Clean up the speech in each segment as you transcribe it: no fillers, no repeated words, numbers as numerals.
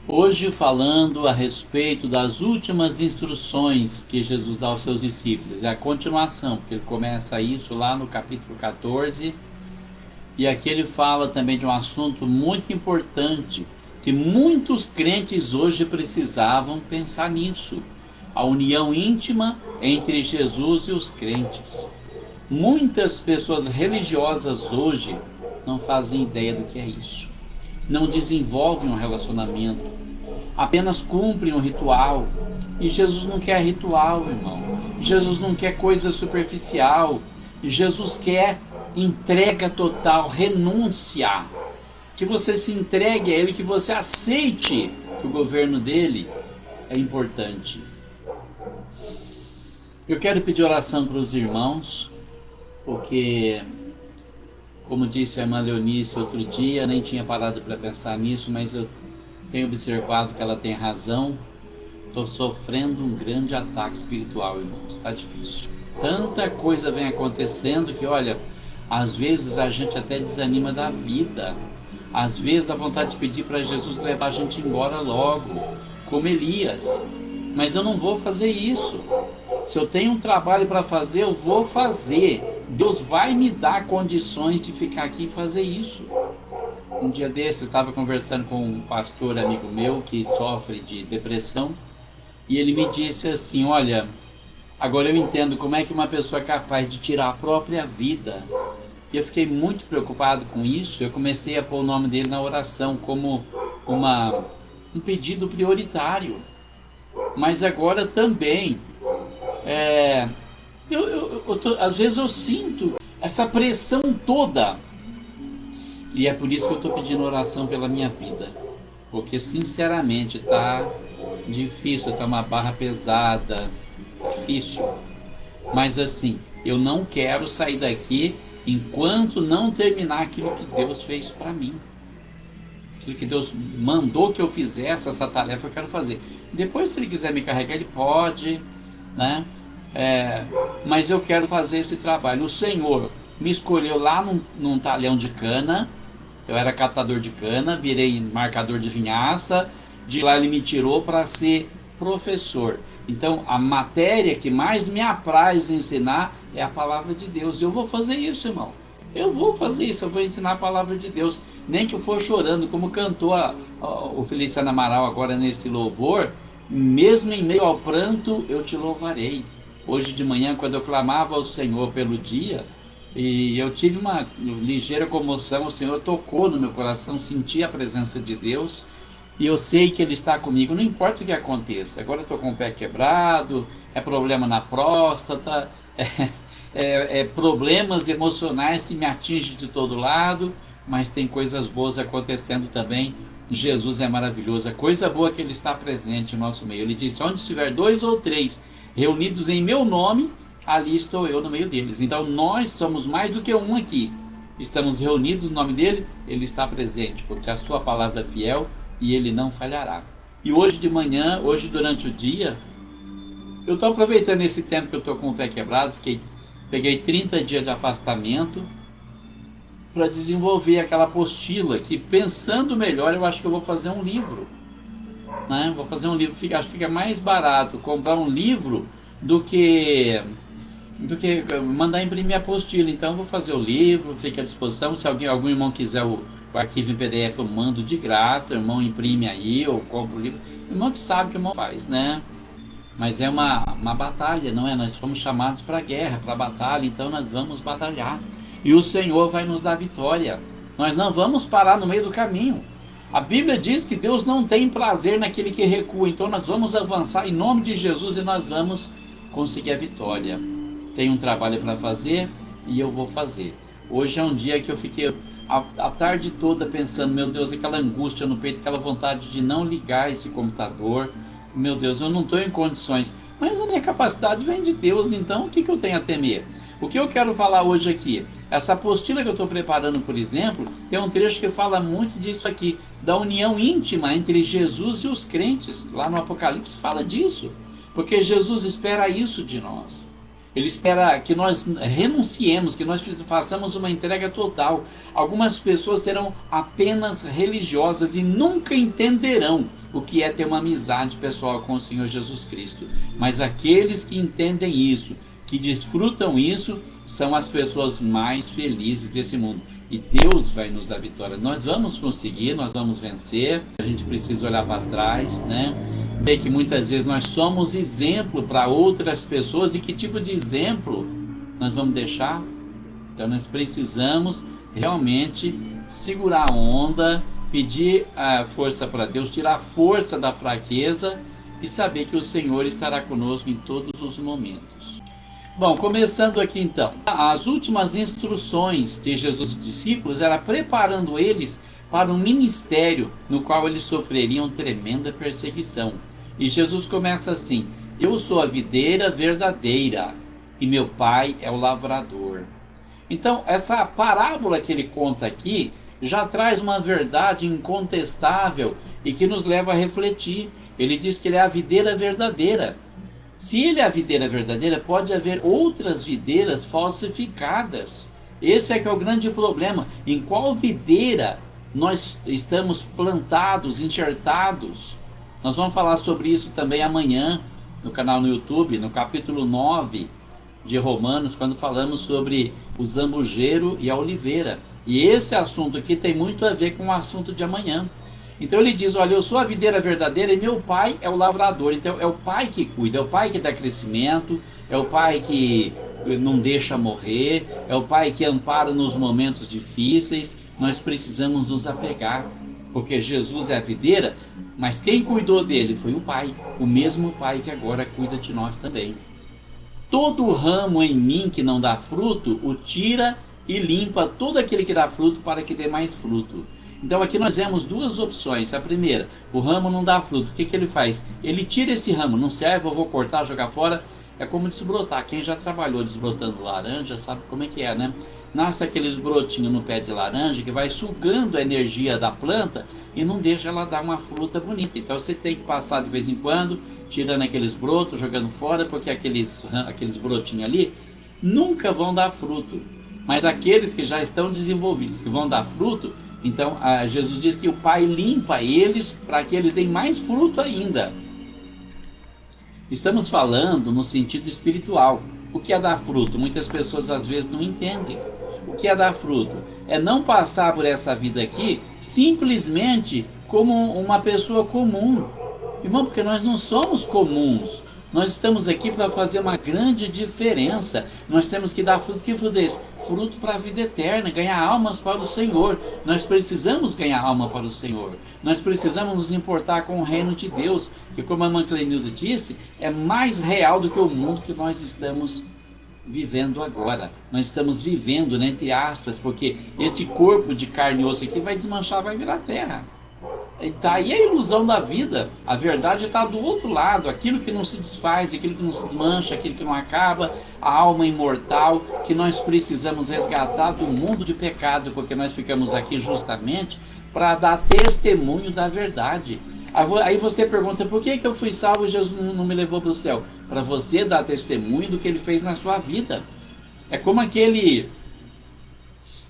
Hoje falando a respeito das últimas instruções que Jesus dá aos seus discípulos. É a continuação, porque ele começa isso lá no capítulo 14. E aqui ele fala também de um assunto muito importante, que muitos crentes hoje precisavam pensar nisso. A união íntima entre Jesus e os crentes. Muitas pessoas religiosas hoje não fazem ideia do que é isso. Não desenvolvem um relacionamento, apenas cumprem um ritual. E Jesus não quer ritual, irmão. Jesus não quer coisa superficial. Jesus quer entrega total, renúncia. Que você se entregue a Ele, que você aceite que o governo dele é importante. Eu quero pedir oração para os irmãos, porque, como disse a irmã Leonice outro dia, nem tinha parado para pensar nisso, mas eu tenho observado que ela tem razão. Estou sofrendo um grande ataque espiritual, irmãos. Está difícil. Tanta coisa vem acontecendo que, olha, às vezes a gente até desanima da vida. Às vezes dá vontade de pedir para Jesus levar a gente embora logo, como Elias. Mas eu não vou fazer isso. Se eu tenho um trabalho para fazer, eu vou fazer. Deus vai me dar condições de ficar aqui e fazer isso. Um dia desses, estava conversando com um pastor amigo meu que sofre de depressão. E ele me disse assim, olha, agora eu entendo como é que uma pessoa é capaz de tirar a própria vida. E eu fiquei muito preocupado com isso. Eu comecei a pôr o nome dele na oração como um pedido prioritário. Mas agora também, às vezes eu sinto essa pressão toda. E é por isso que eu estou pedindo oração pela minha vida. Porque sinceramente está difícil, está uma barra pesada, difícil. Mas assim, eu não quero sair daqui enquanto não terminar aquilo que Deus fez para mim. Aquilo que Deus mandou que eu fizesse, essa tarefa eu quero fazer. Depois, se Ele quiser me carregar, Ele pode, né? Mas eu quero fazer esse trabalho. O Senhor me escolheu lá num talhão de cana. Eu era catador de cana, virei marcador de vinhaça. De lá Ele me tirou para ser professor. Então, a matéria que mais me apraz ensinar é a palavra de Deus. Eu vou fazer isso, irmão. Eu vou fazer isso, eu vou ensinar a palavra de Deus. Nem que eu for chorando, como cantou o Feliciano Amaral agora nesse louvor. Mesmo em meio ao pranto, eu te louvarei. Hoje de manhã, quando eu clamava ao Senhor pelo dia, e eu tive uma ligeira comoção, o Senhor tocou no meu coração, senti a presença de Deus. E eu sei que Ele está comigo, não importa o que aconteça. Agora eu estou com o pé quebrado, é problema na próstata, problemas emocionais que me atingem de todo lado, mas tem coisas boas acontecendo também. Jesus é maravilhoso, a coisa boa é que Ele está presente no nosso meio. Ele disse, onde estiver 2 ou 3 reunidos em meu nome, ali estou eu no meio deles. Então nós somos mais do que um aqui. Estamos reunidos no nome dEle, Ele está presente, porque a sua palavra é fiel e Ele não falhará. E hoje de manhã, hoje durante o dia, eu estou aproveitando esse tempo que eu estou com o pé quebrado, peguei 30 dias de afastamento para desenvolver aquela apostila que, pensando melhor, eu acho que eu vou fazer um livro. Né? Vou fazer um livro, acho que fica mais barato comprar um livro do que mandar imprimir a apostila. Então eu vou fazer o livro, fica à disposição. Se algum irmão quiser o arquivo em PDF, eu mando de graça, o irmão imprime aí, eu compro o livro. O irmão que sabe o que o irmão faz, né? Mas é uma batalha, não é? Nós fomos chamados para a guerra, para a batalha, então nós vamos batalhar. E o Senhor vai nos dar vitória. Nós não vamos parar no meio do caminho. A Bíblia diz que Deus não tem prazer naquele que recua, então nós vamos avançar em nome de Jesus e nós vamos conseguir a vitória. Tem um trabalho para fazer e eu vou fazer. Hoje é um dia que eu fiquei a tarde toda pensando, meu Deus, aquela angústia no peito, aquela vontade de não ligar esse computador. Meu Deus, eu não estou em condições, mas a minha capacidade vem de Deus, então o que eu tenho a temer? O que eu quero falar hoje aqui? Essa apostila que eu estou preparando, por exemplo, tem um trecho que fala muito disso aqui, da união íntima entre Jesus e os crentes. Lá no Apocalipse fala disso, porque Jesus espera isso de nós. Ele espera que nós renunciemos, que nós façamos uma entrega total. Algumas pessoas serão apenas religiosas e nunca entenderão o que é ter uma amizade pessoal com o Senhor Jesus Cristo. Mas aqueles que entendem isso, que desfrutam isso, são as pessoas mais felizes desse mundo. E Deus vai nos dar vitória. Nós vamos conseguir, nós vamos vencer. A gente precisa olhar para trás, né? Ver que muitas vezes nós somos exemplo para outras pessoas. E que tipo de exemplo nós vamos deixar? Então nós precisamos realmente segurar a onda, pedir a força para Deus, tirar a força da fraqueza e saber que o Senhor estará conosco em todos os momentos. Bom, começando aqui então, as últimas instruções de Jesus aos discípulos era preparando eles para um ministério no qual eles sofreriam tremenda perseguição. E Jesus começa assim: eu sou a videira verdadeira e meu pai é o lavrador. Então, essa parábola que ele conta aqui já traz uma verdade incontestável e que nos leva a refletir. Ele diz que ele é a videira verdadeira. Se ele é a videira verdadeira, pode haver outras videiras falsificadas. Esse é que é o grande problema. Em qual videira nós estamos plantados, enxertados? Nós vamos falar sobre isso também amanhã no canal no YouTube, no capítulo 9 de Romanos, quando falamos sobre o zambujeiro e a oliveira. E esse assunto aqui tem muito a ver com o assunto de amanhã. Então ele diz: olha, eu sou a videira verdadeira e meu pai é o lavrador. Então é o pai que cuida, é o pai que dá crescimento, é o pai que não deixa morrer, é o pai que ampara nos momentos difíceis. Nós precisamos nos apegar, porque Jesus é a videira, mas quem cuidou dele foi o pai, o mesmo pai que agora cuida de nós também. Todo ramo em mim que não dá fruto, o tira e limpa todo aquele que dá fruto para que dê mais fruto. Então aqui nós vemos duas opções. A primeira, o ramo não dá fruto. O que ele faz? Ele tira esse ramo, não serve, eu vou cortar, jogar fora. É como desbrotar. Quem já trabalhou desbrotando laranja sabe como é que é, né? Nasce aqueles brotinhos no pé de laranja que vai sugando a energia da planta e não deixa ela dar uma fruta bonita. Então você tem que passar de vez em quando, tirando aqueles brotos, jogando fora, porque aqueles brotinhos ali nunca vão dar fruto. Mas aqueles que já estão desenvolvidos, que vão dar fruto, então Jesus diz que o Pai limpa eles para que eles deem mais fruto ainda. Estamos falando no sentido espiritual. O que é dar fruto? Muitas pessoas às vezes não entendem. O que é dar fruto? É não passar por essa vida aqui simplesmente como uma pessoa comum. Irmão, porque nós não somos comuns. Nós estamos aqui para fazer uma grande diferença. Nós temos que dar fruto. Que fruto é esse? Fruto para a vida eterna, ganhar almas para o Senhor. Nós precisamos ganhar alma para o Senhor. Nós precisamos nos importar com o reino de Deus, que, como a irmã Clenilda disse, é mais real do que o mundo que nós estamos vivendo agora. Nós estamos vivendo, né, entre aspas, porque esse corpo de carne e osso aqui vai desmanchar, vai virar terra. Está aí a ilusão da vida. A verdade está do outro lado. Aquilo que não se desfaz, aquilo que não se desmancha, aquilo que não acaba, a alma imortal que nós precisamos resgatar do mundo de pecado, porque nós ficamos aqui justamente para dar testemunho da verdade. Aí você pergunta: por que eu fui salvo e Jesus não me levou para o céu? Para você dar testemunho do que ele fez na sua vida. É como aquele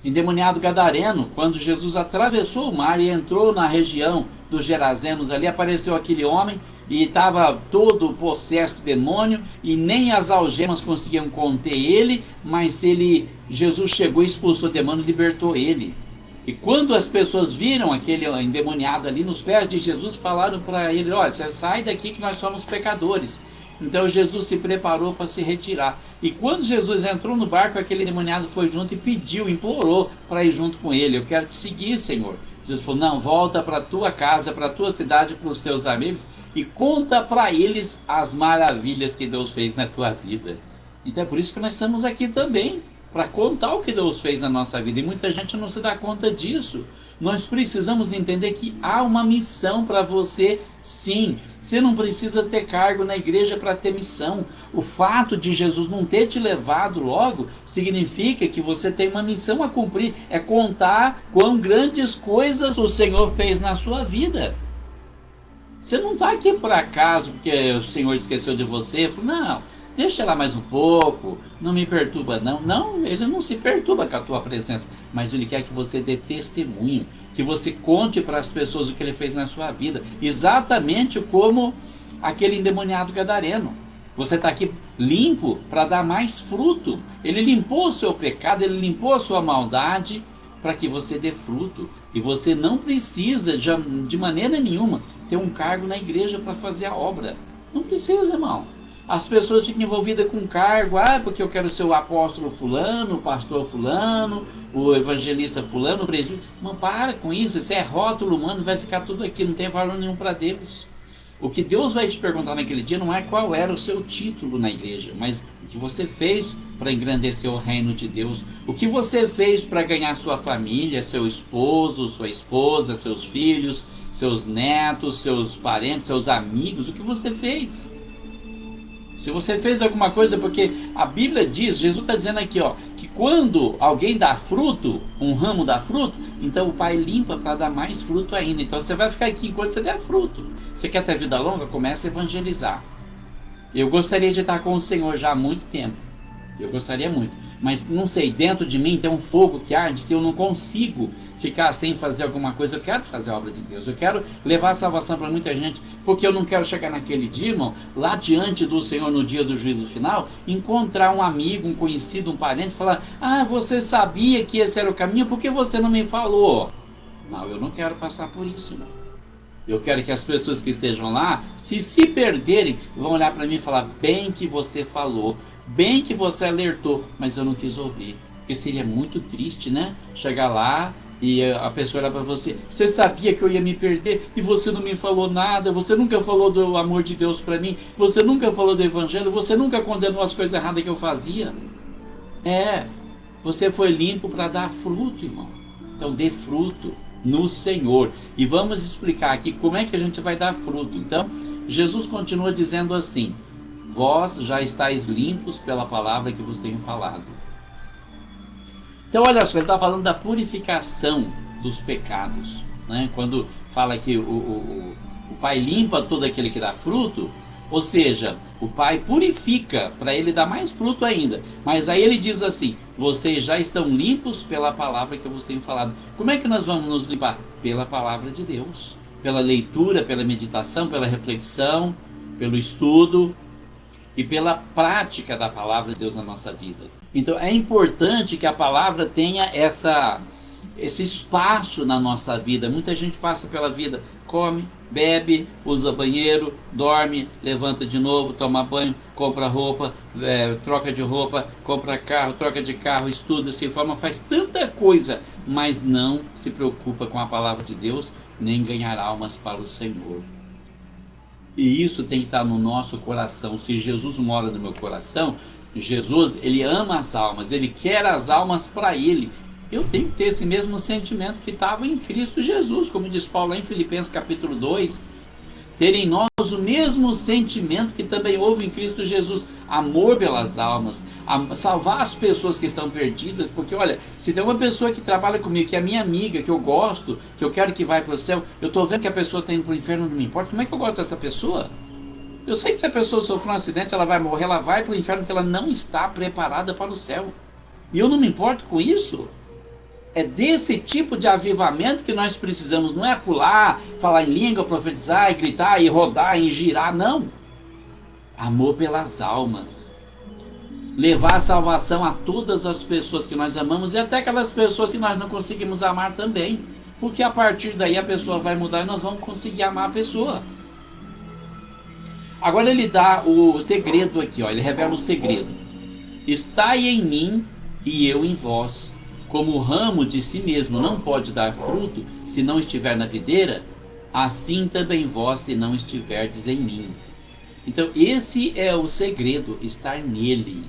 endemoniado gadareno, quando Jesus atravessou o mar e entrou na região dos Gerazenos ali, apareceu aquele homem e estava todo possesso do demônio e nem as algemas conseguiam conter ele, mas Jesus chegou, expulsou o demônio e libertou ele. E quando as pessoas viram aquele endemoniado ali nos pés de Jesus, falaram para ele: olha, você sai daqui que nós somos pecadores. Então Jesus se preparou para se retirar. E quando Jesus entrou no barco, aquele endemoniado foi junto e pediu, implorou para ir junto com ele: eu quero te seguir, Senhor. Jesus falou: não, volta para a tua casa, para a tua cidade, para os teus amigos e conta para eles as maravilhas que Deus fez na tua vida. Então é por isso que nós estamos aqui também, para contar o que Deus fez na nossa vida. E muita gente não se dá conta disso. Nós precisamos entender que há uma missão para você, sim. Você não precisa ter cargo na igreja para ter missão. O fato de Jesus não ter te levado logo significa que você tem uma missão a cumprir. É contar quão grandes coisas o Senhor fez na sua vida. Você não está aqui por acaso porque o Senhor esqueceu de você. Não. deixa lá mais um pouco, não me perturba não. Não, ele não se perturba com a tua presença, mas ele quer que você dê testemunho, que você conte para as pessoas o que ele fez na sua vida, exatamente como aquele endemoniado gadareno. Você está aqui limpo para dar mais fruto. Ele limpou o seu pecado, ele limpou a sua maldade para que você dê fruto. E você não precisa de maneira nenhuma ter um cargo na igreja para fazer a obra. Não precisa, irmão. As pessoas ficam envolvidas com cargo, porque eu quero ser o apóstolo fulano, o pastor fulano, o evangelista fulano, o presbítero. Não, para com isso, isso é rótulo humano, vai ficar tudo aqui, não tem valor nenhum para Deus. O que Deus vai te perguntar naquele dia não é qual era o seu título na igreja, mas o que você fez para engrandecer o reino de Deus, o que você fez para ganhar sua família, seu esposo, sua esposa, seus filhos, seus netos, seus parentes, seus amigos, o que você fez. Se você fez alguma coisa, porque a Bíblia diz, Jesus está dizendo aqui, que quando alguém dá fruto, um ramo dá fruto, então o Pai limpa para dar mais fruto ainda. Então você vai ficar aqui enquanto você der fruto. Você quer ter vida longa? Comece a evangelizar. Eu gostaria de estar com o Senhor já há muito tempo. Eu gostaria muito. Mas não sei, dentro de mim tem um fogo que arde que eu não consigo ficar sem fazer alguma coisa. Eu quero fazer a obra de Deus. Eu quero levar a salvação para muita gente. Porque eu não quero chegar naquele dia, irmão, lá diante do Senhor no dia do juízo final, encontrar um amigo, um conhecido, um parente, falar: você sabia que esse era o caminho, por que você não me falou? Não, eu não quero passar por isso, irmão. Eu quero que as pessoas que estejam lá, se perderem, vão olhar para mim e falar: bem que você falou, bem que você alertou, mas eu não quis ouvir. Porque seria muito triste, né? Chegar lá e a pessoa olhar para você: você sabia que eu ia me perder e você não me falou nada, você nunca falou do amor de Deus para mim, você nunca falou do evangelho, você nunca condenou as coisas erradas que eu fazia. Você foi limpo para dar fruto, irmão. Então dê fruto no Senhor. E vamos explicar aqui como é que a gente vai dar fruto. Então, Jesus continua dizendo assim: vós já estáis limpos pela palavra que vos tenho falado. Então, olha só, ele está falando da purificação dos pecados, né? Quando fala que o Pai limpa todo aquele que dá fruto, ou seja, o Pai purifica para ele dar mais fruto ainda. Mas aí ele diz assim: vocês já estão limpos pela palavra que eu vos tenho falado. Como é que nós vamos nos limpar? Pela palavra de Deus, pela leitura, pela meditação, pela reflexão, pelo estudo e pela prática da palavra de Deus na nossa vida. Então é importante que a palavra tenha esse espaço na nossa vida. Muita gente passa pela vida, come, bebe, usa banheiro, dorme, levanta de novo, toma banho, compra roupa, troca de roupa, compra carro, troca de carro, estuda, se informa, faz tanta coisa, mas não se preocupa com a palavra de Deus, nem ganhar almas para o Senhor. E isso tem que estar no nosso coração. Se Jesus mora no meu coração, Jesus, ele ama as almas, ele quer as almas para ele. Eu tenho que ter esse mesmo sentimento que estava em Cristo Jesus, como diz Paulo lá em Filipenses capítulo 2, ter em nós o mesmo sentimento que também houve em Cristo Jesus, amor pelas almas, salvar as pessoas que estão perdidas. Porque olha, se tem uma pessoa que trabalha comigo, que é minha amiga, que eu gosto, que eu quero que vá para o céu, eu estou vendo que a pessoa está indo para o inferno, não me importa, como é que eu gosto dessa pessoa? Eu sei que se a pessoa sofrer um acidente, ela vai morrer, ela vai para o inferno, porque ela não está preparada para o céu, e eu não me importo com isso. É desse tipo de avivamento que nós precisamos. Não é pular, falar em língua, profetizar, e gritar, e rodar, e girar, não. Amor pelas almas. Levar a salvação a todas as pessoas que nós amamos e até aquelas pessoas que nós não conseguimos amar também. Porque a partir daí a pessoa vai mudar e nós vamos conseguir amar a pessoa. Agora ele dá o segredo aqui, ele revela o segredo. Estai em mim e eu em vós. Como o ramo de si mesmo não pode dar fruto se não estiver na videira, assim também vós se não estiverdes em mim. Então esse é o segredo, estar nele,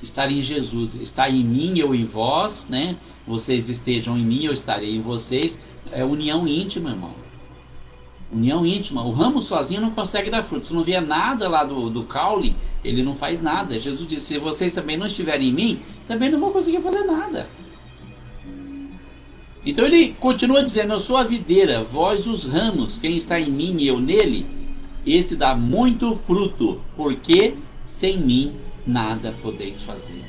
estar em Jesus, estar em mim, eu em vós, né? Vocês estejam em mim, eu estarei em vocês. É união íntima, irmão. União íntima. O ramo sozinho não consegue dar fruto. Se não vier nada lá do caule, ele não faz nada. Jesus disse: se vocês também não estiverem em mim, também não vão conseguir fazer nada. Então ele continua dizendo: eu sou a videira, vós os ramos, quem está em mim e eu nele, esse dá muito fruto, porque sem mim nada podeis fazer.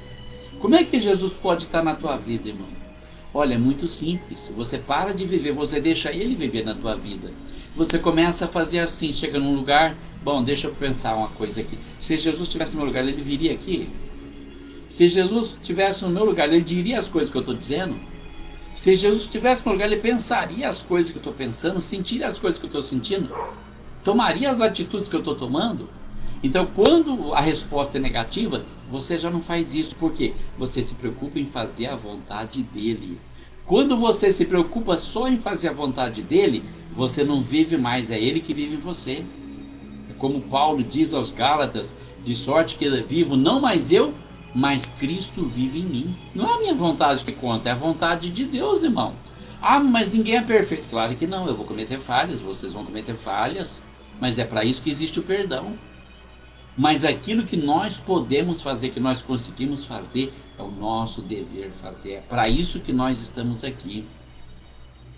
Como é que Jesus pode estar na tua vida, irmão? Olha, é muito simples. Você para de viver, você deixa ele viver na tua vida. Você começa a fazer assim, chega num lugar, bom, deixa eu pensar uma coisa aqui. Se Jesus estivesse no meu lugar, ele viria aqui? Se Jesus estivesse no meu lugar, ele diria as coisas que eu estou dizendo? Se Jesus estivesse no meu lugar, ele pensaria as coisas que eu estou pensando, sentiria as coisas que eu estou sentindo? Tomaria as atitudes que eu estou tomando? Então, quando a resposta é negativa, você já não faz isso. Por quê? Você se preocupa em fazer a vontade dele. Quando você se preocupa só em fazer a vontade dele, você não vive mais, é ele que vive em você. É como Paulo diz aos Gálatas, de sorte que eu vivo não mais eu, mas Cristo vive em mim. Não é a minha vontade que conta, é a vontade de Deus, irmão. Ah, mas ninguém é perfeito. Claro que não, eu vou cometer falhas, vocês vão cometer falhas, mas é para isso que existe o perdão. Mas aquilo que nós podemos fazer, que nós conseguimos fazer, é o nosso dever fazer. É para isso que nós estamos aqui.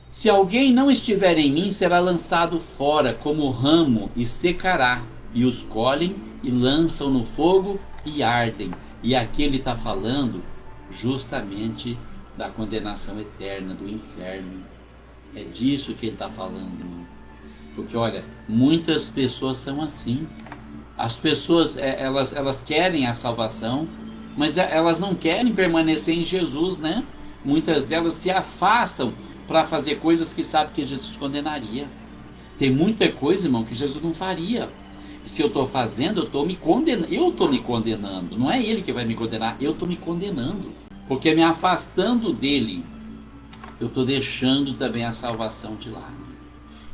Se alguém não estiver em mim, será lançado fora como ramo e secará. E os colhem e lançam no fogo e ardem. E aqui ele está falando justamente da condenação eterna, do inferno. É disso que ele está falando. Porque olha, muitas pessoas são assim. As pessoas, elas querem a salvação, mas elas não querem permanecer em Jesus, né? Muitas delas se afastam para fazer coisas que sabem que Jesus condenaria. Tem muita coisa, irmão, que Jesus não faria. Se eu estou fazendo, eu estou me condenando. Eu estou me condenando. Não é ele que vai me condenar, eu estou me condenando. Porque me afastando dele, eu estou deixando também a salvação de lado.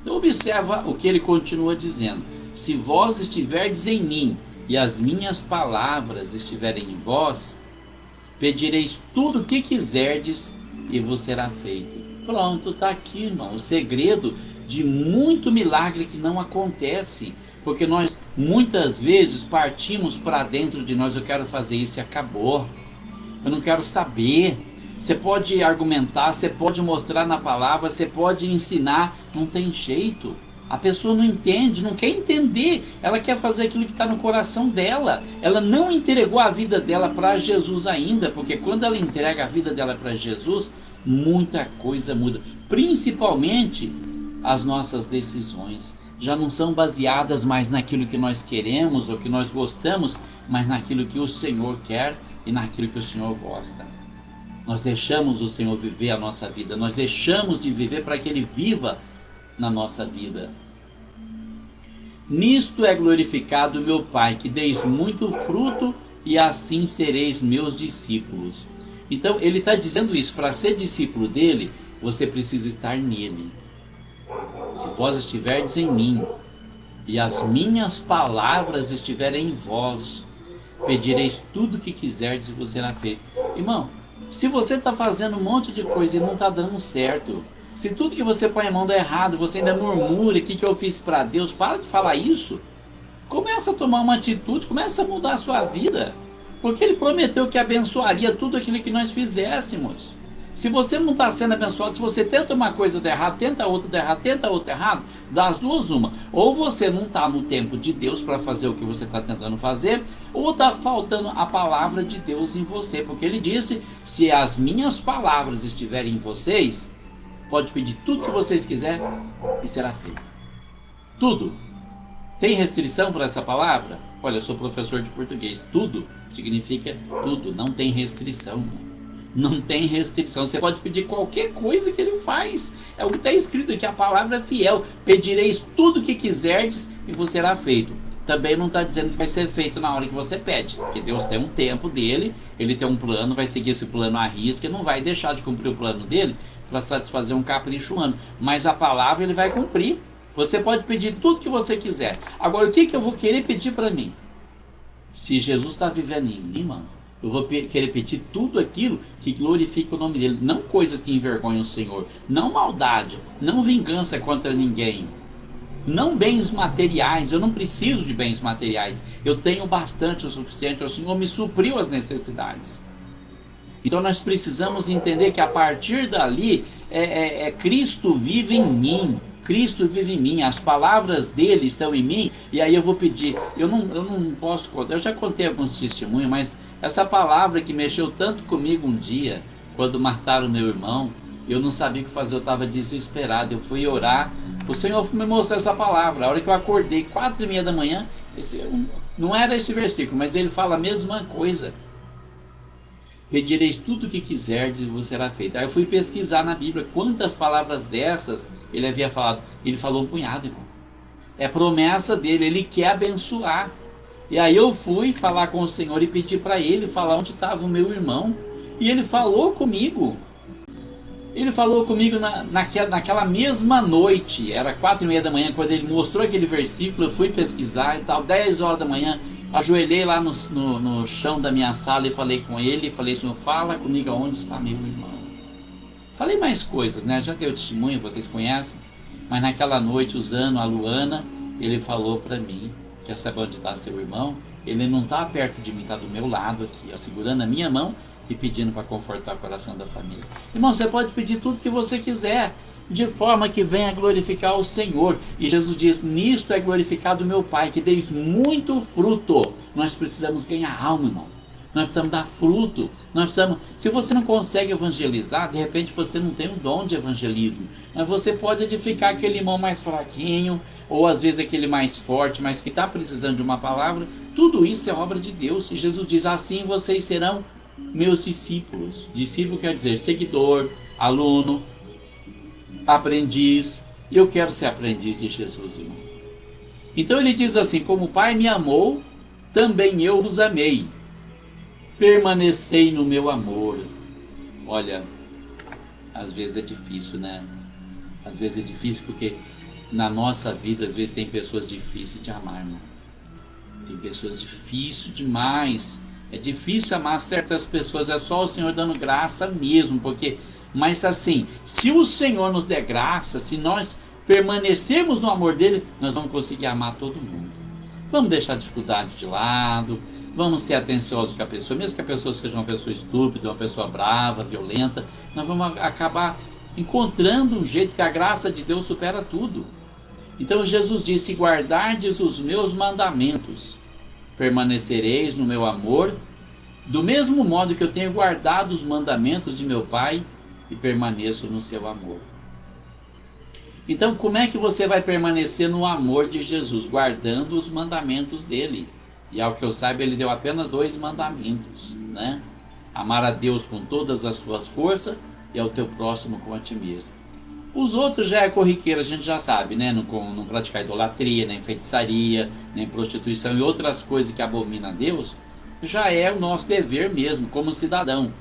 Então observa o que ele continua dizendo. Se vós estiverdes em mim e as minhas palavras estiverem em vós, pedireis tudo o que quiserdes e vos será feito. Pronto, está aqui, irmão, o segredo de muito milagre que não acontece. Porque nós muitas vezes partimos para dentro de nós, eu quero fazer isso e acabou. Eu não quero saber. Você pode argumentar, você pode mostrar na palavra, você pode ensinar, não tem jeito. A pessoa não entende, não quer entender. Ela quer fazer aquilo que está no coração dela. Ela não entregou a vida dela para Jesus ainda, porque quando ela entrega a vida dela para Jesus, muita coisa muda. Principalmente as nossas decisões. Já não são baseadas mais naquilo que nós queremos ou que nós gostamos, mas naquilo que o Senhor quer e naquilo que o Senhor gosta. Nós deixamos o Senhor viver a nossa vida. Nós deixamos de viver para que Ele viva na nossa vida. Nisto é glorificado meu Pai, que deis muito fruto e assim sereis meus discípulos. Então ele está dizendo isso, para ser discípulo dele, você precisa estar nele. Se vós estiverdes em mim e as minhas palavras estiverem em vós, pedireis tudo o que quiserdes e vos será feito. Irmão, se você está fazendo um monte de coisa e não está dando certo, se tudo que você põe a mão dá errado, você ainda murmura, o que eu fiz para Deus? Para de falar isso. Começa a tomar uma atitude, começa a mudar a sua vida. Porque Ele prometeu que abençoaria tudo aquilo que nós fizéssemos. Se você não está sendo abençoado, se você tenta uma coisa de errado, tenta outra de errado, tenta outra errado, das duas uma. Ou você não está no tempo de Deus para fazer o que você está tentando fazer, ou está faltando a palavra de Deus em você. Porque Ele disse, se as minhas palavras estiverem em vocês, pode pedir tudo que vocês quiserem e será feito. Tudo. Tem restrição para essa palavra? Olha, eu sou professor de português. Tudo significa tudo. Não tem restrição. Não tem restrição. Você pode pedir qualquer coisa que Ele faz. É o que está escrito aqui. A palavra é fiel. Pedireis tudo o que quiserdes e vos será feito. Também não está dizendo que vai ser feito na hora que você pede. Porque Deus tem um tempo dele. Ele tem um plano. Vai seguir esse plano à risca. E não vai deixar de cumprir o plano dele para satisfazer um capricho humano. Mas a palavra Ele vai cumprir. Você pode pedir tudo que você quiser. Agora, o que eu vou querer pedir para mim? Se Jesus está vivendo em mim, mano, eu vou querer pedir tudo aquilo que glorifica o nome dele. Não coisas que envergonham o Senhor. Não maldade. Não vingança contra ninguém. Não bens materiais. Eu não preciso de bens materiais. Eu tenho bastante o suficiente. O Senhor me supriu as necessidades. Então nós precisamos entender que a partir dali, Cristo vive em mim. Cristo vive em mim, as palavras dele estão em mim, e aí eu vou pedir. Eu não posso contar, eu já contei alguns testemunhos, mas essa palavra que mexeu tanto comigo um dia, quando mataram meu irmão, eu não sabia o que fazer, eu estava desesperado, eu fui orar, o Senhor me mostrou essa palavra. A hora que eu acordei, 4h30 da manhã, não era esse versículo, mas ele fala a mesma coisa. Pedireis tudo o que quiserdes e vos será feito. Aí eu fui pesquisar na Bíblia quantas palavras dessas ele havia falado. Ele falou um punhado, irmão. É promessa dele, ele quer abençoar. E aí eu fui falar com o Senhor e pedi para ele falar onde estava o meu irmão. E ele falou comigo. Ele falou comigo naquela mesma noite, era 4h30 da manhã, quando ele mostrou aquele versículo. Eu fui pesquisar e tal, 10 horas da manhã, ajoelhei lá no chão da minha sala e falei com ele, falei: Senhor, fala comigo onde está meu irmão. Falei mais coisas, né? Já deu testemunho, vocês conhecem, mas naquela noite, usando a Luana, ele falou para mim: quer saber onde está seu irmão? Ele não está perto de mim, está do meu lado aqui, ó, segurando a minha mão e pedindo para confortar o coração da família. Irmão, você pode pedir tudo que você quiser, de forma que venha glorificar o Senhor. E Jesus diz: nisto é glorificado o meu Pai, que deis muito fruto. Nós precisamos ganhar alma, irmão. Nós precisamos dar fruto. Nós precisamos. Se você não consegue evangelizar, de repente você não tem um dom de evangelismo, mas você pode edificar aquele irmão mais fraquinho, ou às vezes aquele mais forte, mas que está precisando de uma palavra. Tudo isso é obra de Deus. E Jesus diz: assim vocês serão meus discípulos. Discípulo quer dizer seguidor, aluno, aprendiz. Eu quero ser aprendiz de Jesus, irmão. Então ele diz assim: como o Pai me amou, também eu vos amei. Permanecei no meu amor. Olha, às vezes é difícil, né? Às vezes é difícil porque na nossa vida, às vezes tem pessoas difíceis de amar, irmão. Tem pessoas difíceis demais. É difícil amar certas pessoas, é só o Senhor dando graça mesmo, porque, mas assim, se o Senhor nos der graça, se nós permanecermos no amor dele, nós vamos conseguir amar todo mundo. Vamos deixar a dificuldade de lado, vamos ser atenciosos com a pessoa, mesmo que a pessoa seja uma pessoa estúpida, uma pessoa brava, violenta, nós vamos acabar encontrando um jeito que a graça de Deus supera tudo. Então Jesus disse: guardardes os meus mandamentos, permanecereis no meu amor, do mesmo modo que eu tenho guardado os mandamentos de meu Pai e permaneço no seu amor. Então, como é que você vai permanecer no amor de Jesus? Guardando os mandamentos dele. E ao que eu saiba, ele deu apenas 2 mandamentos, né? Amar a Deus com todas as suas forças e ao teu próximo como a ti mesmo. Os outros já é corriqueiro, a gente já sabe, né? Não praticar idolatria, nem feitiçaria, nem prostituição e outras coisas que abominam a Deus, já é o nosso dever mesmo, como cidadão.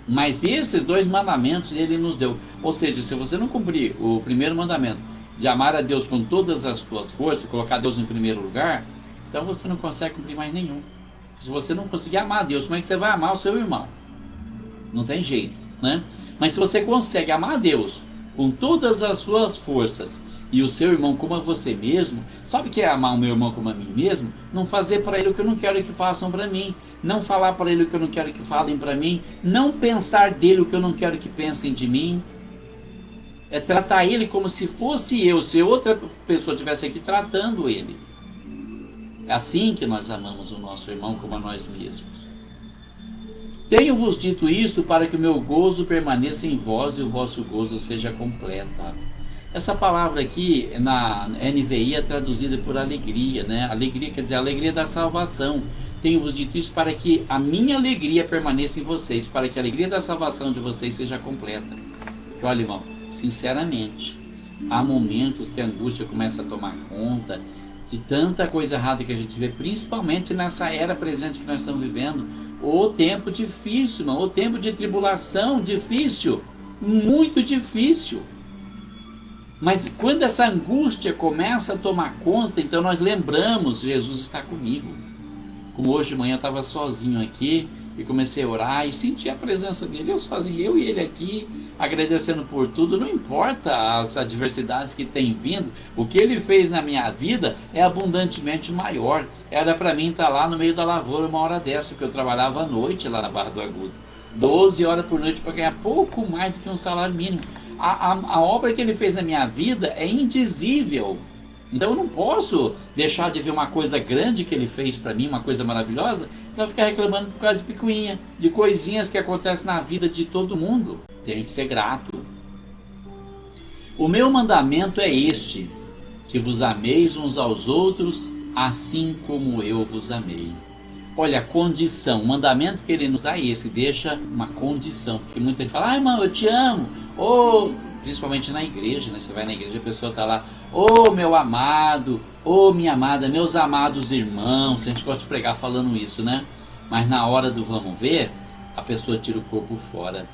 Mas esses 2 mandamentos ele nos deu. Ou seja, se você não cumprir o primeiro mandamento, de amar a Deus com todas as suas forças, colocar Deus em primeiro lugar, então você não consegue cumprir mais nenhum. Se você não conseguir amar a Deus, como é que você vai amar o seu irmão? Não tem jeito, né? Mas se você consegue amar a Deus com todas as suas forças e o seu irmão como a você mesmo, sabe o que é amar o meu irmão como a mim mesmo? Não fazer para ele o que eu não quero que façam para mim, não falar para ele o que eu não quero que falem para mim, não pensar dele o que eu não quero que pensem de mim. É tratar ele como se fosse eu, se outra pessoa estivesse aqui tratando ele. É assim que nós amamos o nosso irmão como a nós mesmos. Tenho-vos dito isto para que o meu gozo permaneça em vós e o vosso gozo seja completa. Essa palavra aqui na NVI é traduzida por alegria, né? Alegria quer dizer alegria da salvação. Tenho-vos dito isso para que a minha alegria permaneça em vocês, para que a alegria da salvação de vocês seja completa. Porque olha, irmão, sinceramente, há momentos que a angústia começa a tomar conta de tanta coisa errada que a gente vê, principalmente nessa era presente que nós estamos vivendo. O tempo difícil, irmão, o tempo de tribulação difícil, muito difícil. Mas quando essa angústia começa a tomar conta, então nós lembramos: Jesus está comigo. Como hoje de manhã eu estava sozinho aqui e comecei a orar e senti a presença dele, eu sozinho, eu e ele aqui, agradecendo por tudo. Não importa as adversidades que têm vindo, o que ele fez na minha vida é abundantemente maior. Era para mim estar lá no meio da lavoura uma hora dessa, porque eu trabalhava à noite lá na Barra do Agudo, 12 horas por noite para ganhar pouco mais do que um salário mínimo. A obra que ele fez na minha vida é indizível. Então eu não posso deixar de ver uma coisa grande que ele fez para mim, uma coisa maravilhosa, para ficar reclamando por causa de picuinha, de coisinhas que acontecem na vida de todo mundo. Tem que ser grato. O meu mandamento é este, que vos ameis uns aos outros, assim como eu vos amei. Olha, a condição, o mandamento que ele nos dá é esse, deixa uma condição. Porque muita gente fala, ai irmão, eu te amo. Ou, principalmente na igreja, né? Você vai na igreja, a pessoa está lá, ô meu amado, ô minha amada, meus amados irmãos. A gente gosta de pregar falando isso, né? Mas na hora do vamos ver, a pessoa tira o corpo fora.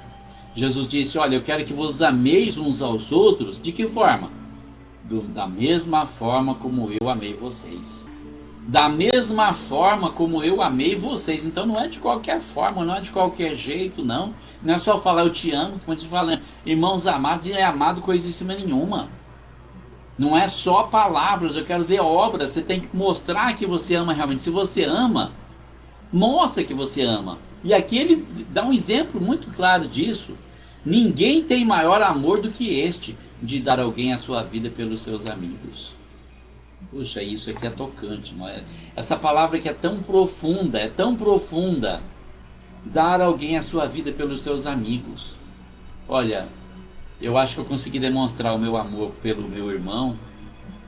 Jesus disse, olha, eu quero que vos ameis uns aos outros. De que forma? Da mesma forma como eu amei vocês. Da mesma forma como eu amei vocês. Então não é de qualquer forma, não é de qualquer jeito, não. Não é só falar eu te amo, como a gente fala, irmãos amados, e é amado coisíssima nenhuma. Não é só palavras, eu quero ver obras. Você tem que mostrar que você ama realmente. Se você ama, mostra que você ama. E aqui ele dá um exemplo muito claro disso. Ninguém tem maior amor do que este, de dar alguém a sua vida pelos seus amigos. Puxa, isso aqui é tocante, não é? Essa palavra que é tão profunda, é tão profunda. Dar alguém a sua vida pelos seus amigos. Olha, eu acho que eu consegui demonstrar o meu amor pelo meu irmão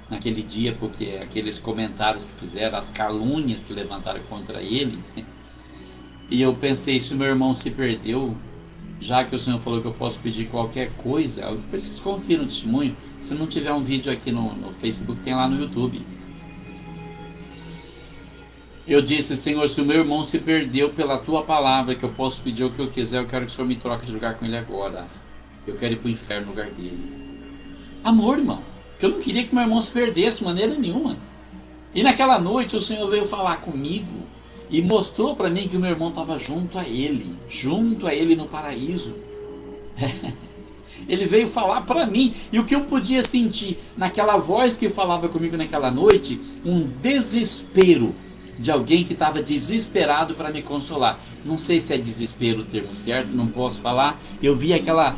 naquele dia, porque aqueles comentários que fizeram, as calúnias que levantaram contra ele, e eu pensei, se o meu irmão se perdeu, já que o Senhor falou que eu posso pedir qualquer coisa, eu preciso conferir o testemunho. Se não tiver um vídeo aqui no Facebook, tem lá no YouTube. Eu disse, Senhor, se o meu irmão se perdeu pela tua palavra, que eu posso pedir o que eu quiser, eu quero que o Senhor me troque de lugar com ele agora. Eu quero ir para o inferno no lugar dele. Amor, irmão, porque eu não queria que meu irmão se perdesse de maneira nenhuma. E naquela noite o Senhor veio falar comigo e mostrou para mim que o meu irmão estava junto a ele no paraíso. Ele veio falar para mim, e o que eu podia sentir naquela voz que falava comigo naquela noite, um desespero de alguém que estava desesperado para me consolar. Não sei se é desespero o termo certo, não posso falar. Eu vi aquela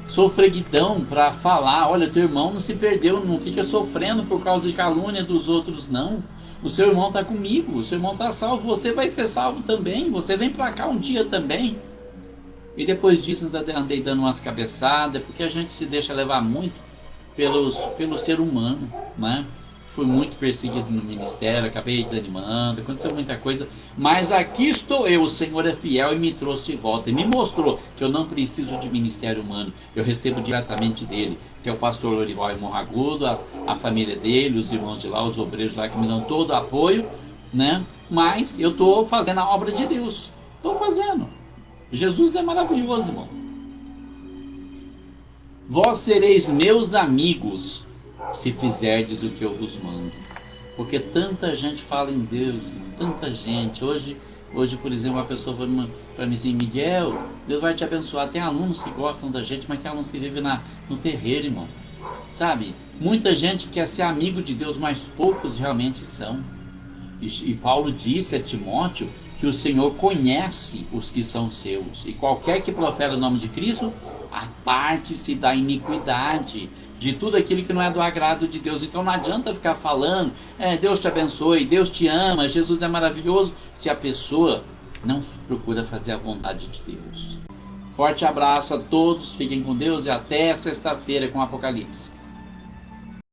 sofreguidão para falar, olha, teu irmão não se perdeu, não fica sofrendo por causa de calúnia dos outros, não. O seu irmão está comigo, o seu irmão está salvo, você vai ser salvo também, você vem para cá um dia também. E depois disso andei dando umas cabeçadas, porque a gente se deixa levar muito pelo ser humano, né? Fui muito perseguido no ministério, acabei desanimando, aconteceu muita coisa, mas aqui estou eu, o Senhor é fiel e me trouxe de volta, e me mostrou que eu não preciso de ministério humano, eu recebo diretamente dele, que é o pastor Lorival Morragudo, a família dele, os irmãos de lá, os obreiros lá que me dão todo o apoio, né? Mas eu estou fazendo a obra de Deus, estou fazendo. Jesus é maravilhoso, irmão. Vós sereis meus amigos, se fizerdes o que eu vos mando. Porque tanta gente fala em Deus, irmão, tanta gente. Hoje, por exemplo, uma pessoa falou para mim assim, Miguel, Deus vai te abençoar. Tem alunos que gostam da gente, mas tem alunos que vivem no terreiro, irmão. Sabe? Muita gente quer ser amigo de Deus, mas poucos realmente são. E Paulo disse a Timóteo que o Senhor conhece os que são seus, e qualquer que profere o nome de Cristo, aparte-se da iniquidade, de tudo aquilo que não é do agrado de Deus. Então não adianta ficar falando, Deus te abençoe, Deus te ama, Jesus é maravilhoso, se a pessoa não procura fazer a vontade de Deus. Forte abraço a todos, fiquem com Deus e até sexta-feira com o Apocalipse.